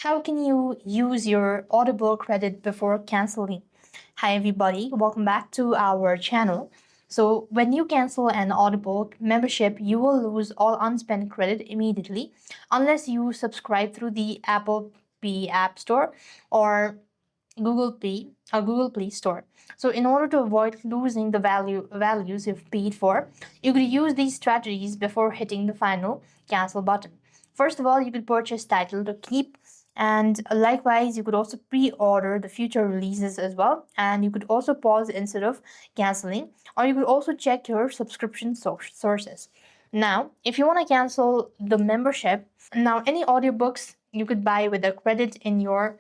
How can you use your Audible credit before canceling? Hi, everybody. Welcome back to our channel. So, when you cancel an Audible membership, you will lose all unspent credit immediately unless you subscribe through the Apple Pay App Store or Google Play Store. So, in order to avoid losing the values you've paid for, you could use these strategies before hitting the final cancel button. First of all, you could purchase title to keep, and likewise, you could also pre-order the future releases as well. And you could also pause instead of canceling, or you could also check your subscription sources. Now, if you want to cancel the membership, now any audiobooks you could buy with a credit in your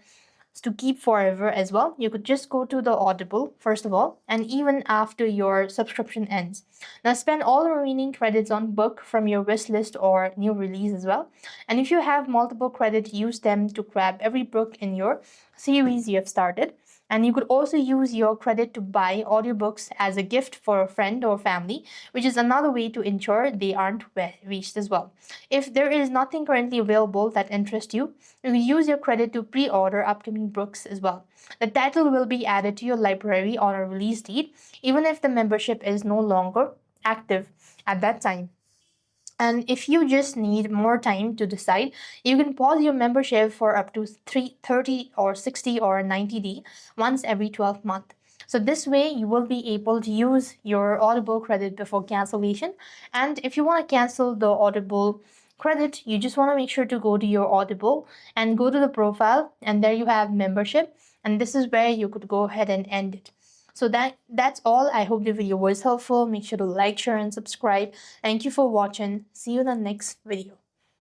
to keep forever as well, you could just go to the Audible first of all, and even after your subscription ends. Now spend all the remaining credits on book from your wish list or new release as well. And if you have multiple credits, use them to grab every book in your series you have started. And you could also use your credit to buy audiobooks as a gift for a friend or family, which is another way to ensure they aren't wasted as well. If there is nothing currently available that interests you, you can use your credit to pre order upcoming books as well. The title will be added to your library on a release date, even if the membership is no longer active at that time. And if you just need more time to decide, you can pause your membership for up to 30 or 60 or 90 days once every 12 months. So this way you will be able to use your Audible credit before cancellation. And if you want to cancel the Audible credit, you just want to make sure to go to your Audible and go to the profile, and there you have membership, and this is where you could go ahead and end it. So that's all. I hope the video was helpful. Make sure to like, share, and subscribe. Thank you for watching. See you in the next video.